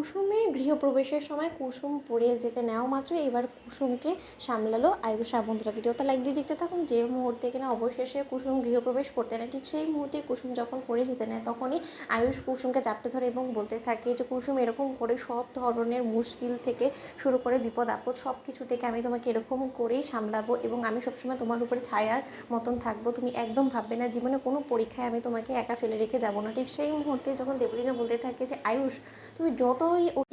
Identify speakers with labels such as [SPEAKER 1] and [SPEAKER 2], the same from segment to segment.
[SPEAKER 1] কুসুমের গৃহপ্রবেশের সময় কুসুম পড়ে যেতে নেওয়া মাত্র এবার কুসুমকে সামলালো আয়ুষ। আর বন্ধুরা, ভিডিওটা লাইক দিয়ে দেখতে থাকুন। যে মুহূর্তে কিনা অবশেষে কুসুম গৃহপ্রবেশ করতে নেয়, ঠিক সেই মুহূর্তে কুসুম যখন পড়ে যেতে নেয় তখনই আয়ুষ কুসুমকে চাপটে ধরে এবং বলতে থাকে যে কুসুম, এরকম করে সব ধরনের মুশকিল থেকে শুরু করে বিপদ আপদ সব কিছু থেকে আমি তোমাকে এরকম করেই সামলাবো এবং আমি সবসময় তোমার উপরে ছায়ার মতন থাকবো। তুমি একদম ভাববে না জীবনে কোনো পরীক্ষায় আমি তোমাকে একা ফেলে রেখে যাবো না। ঠিক সেই মুহূর্তে যখন দেবলীনা বলতে থাকে যে আয়ুষ, তুমি যতই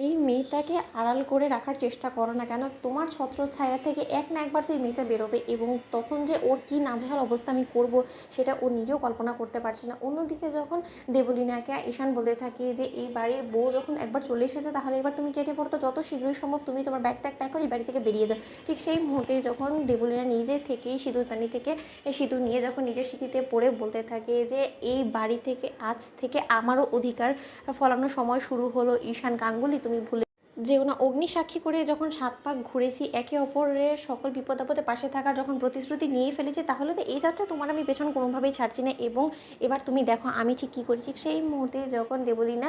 [SPEAKER 1] এই মেয়েটাকে আড়াল করে রাখার চেষ্টা করো না কেন, তোমার ছত্রছায়া থেকে এক না একবার তো এই মেয়েটা বেরোবে এবং তখন যে ওর কী নাজেহাল অবস্থা আমি করব সেটা ও নিজেও কল্পনা করতে পারছে না। অন্যদিকে যখন দেবলীনাকে ঈশান বলতে থাকে যে এই বাড়ির বউ যখন একবার চলে এসেছে তাহলে এবার তুমি কেটে পড়তো, যত শীঘ্রই সম্ভব তুমি তোমার ব্যাগ ট্যাগ প্যাক করে এই বাড়ি থেকে বেরিয়ে যাও। ঠিক সেই মুহূর্তে যখন দেবলীনা নিজে থেকেই সিঁদুরদানি থেকে সিঁদুর নিয়ে যখন নিজের স্মৃতিতে পড়ে বলতে থাকে যে এই বাড়ি থেকে আজ থেকে আমারও অধিকার ফলানোর সময় শুরু হলো। ঈশান গাঙ্গুলি, তুমি ভুলে যেও না, অগ্নিসাক্ষী করে যখন 7 পাক ঘুরেছি, একে অপরের সকল বিপদ আপদে পাশে থাকার যখন প্রতিশ্রুতি নিয়ে ফেলেছি, তাহলে তো এই যাত্রা তোমার আমি পেছন কোনোভাবেই ছাড়ছি না এবং এবার তুমি দেখো আমি ঠিক কী করি। ঠিক সেই মুহূর্তে যখন দেবলীনা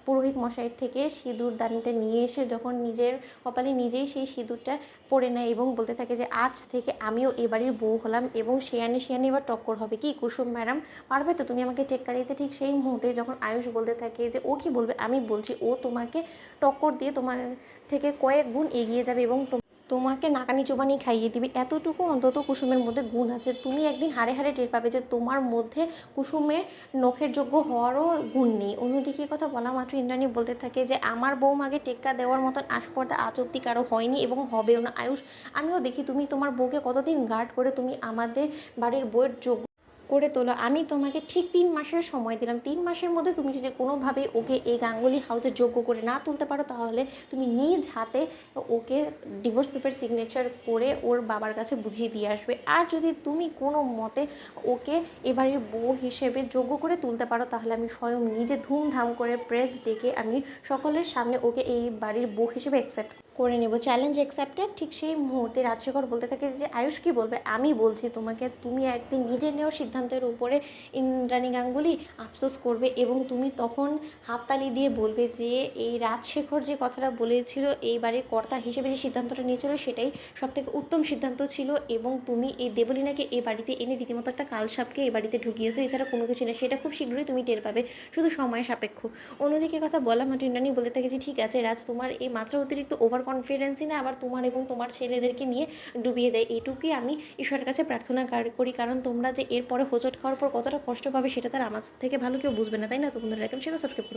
[SPEAKER 1] পুরোহিত মশাইয়ের থেকে সিঁদুর দানিটা নিয়ে এসে যখন নিজের কপালে নিজেই সেই সিঁদুরটা পরে নেয় এবং বলতে থাকে যে আজ থেকে আমিও এ বাড়ির বউ হলাম এবং শিয়ানে শিয়ানে এবার টক্কর হবে। কি কুসুম ম্যাডাম, পারবে তো তুমি আমাকে টেক্কা দিতে? ঠিক সেই মুহূর্তে যখন আয়ুষ বলতে থাকে যে ও কি বলবে, আমি বলছি, ও তোমাকে টক্কর দিয়ে তোমার থেকে কয়েক গুণ এগিয়ে যাবে এবং তোমাকে নাকানি চোবানি খাইয়ে দিবে। এতটুকু অন্তত কুসুমের মধ্যে গুণ আছে। তুমি একদিন হাড়ে হাড়ে টের পাবে যে তোমার মধ্যে কুসুমের নখের যোগ্য হওয়ারও গুণ নেই। অন্যদিকে কথা বলা মাত্র ইন্দ্রাণী বলতে থাকে যে আমার বউমাকে টেক্কা দেওয়ার মতন আস্পর্ধা আজ অব্দি কারো হয়নি এবং হবেও না। আয়ুষ, আমিও দেখি তুমি তোমার বউকে কতদিন গার্ড করে তুমি আমাদের বাড়ির বউয়ের যোগ্য করে তোলো। আমি তোমাকে ঠিক 3 মাসের সময় দিলাম। 3 মাসের মধ্যে তুমি যদি কোনোভাবেই ওকে এই গাঙ্গুলি হাউসে যোগ্য করে না তুলতে পারো তাহলে তুমি নিজ হাতে ওকে ডিভোর্স পেপার সিগনেচার করে ওর বাবার কাছে বুঝিয়ে দিয়ে আসবে। আর যদি তুমি কোনো মতে ওকে এবারের বউ হিসেবে যোগ্য করে তুলতে পারো তাহলে আমি স্বয়ং নিজে ধুমধাম করে প্রেস ডেকে আমি সকলের সামনে ওকে এই বাড়ির বউ হিসেবে অ্যাকসেপ্ট করে নেব। Challenge accepted. ঠিক সেই মুহূর্তে রাজশেখর বলতে থাকে যে আয়ুষ কী বলবে, আমি বলছি তোমাকে, তুমি একদিন নিজে নেওয়া সিদ্ধান্তের উপরে ইন্দ্রাণী গাঙ্গুলি আফসোস করবে এবং তুমি তখন হাততালি দিয়ে বলবে যে এই রাজশেখর যে কথাটা বলেছিল এই বাড়ির কর্তা হিসেবে যে সিদ্ধান্তটা নিয়েছিল সেটাই সবথেকে উত্তম সিদ্ধান্ত ছিল এবং তুমি এই দেবলীনাকে এই বাড়িতে এনে রীতিমতো একটা কালসাপকে এই বাড়িতে ঢুকিয়েছো, এছাড়া কোনো কিছু না। সেটা খুব শীঘ্রই তুমি টের পাবে, শুধু সময় সাপেক্ষ। অন্যদিকে কথা বলা মাত্র ইন্দ্রাণী বলতে থাকে যে ঠিক আছে রাজ, তোমার এই মাত্রা অতিরিক্ত ওভার কনফিডেন্সই না আবার তোমার এবং তোমার ছেলেদেরকে নিয়ে ডুবিয়ে দেয়। এটুকুই আমি ঈশ্বরের কাছে প্রার্থনা করি, কারণ তোমরা যে এরপরে হোঁচট খাওয়ার পর কতটা কষ্ট পাবে সেটা তার আমার থেকে ভালো কেউ বুঝবে না, তাই না? তো বন্ধুরা, এরকম সেটা সাবস্ক্রাইব করো।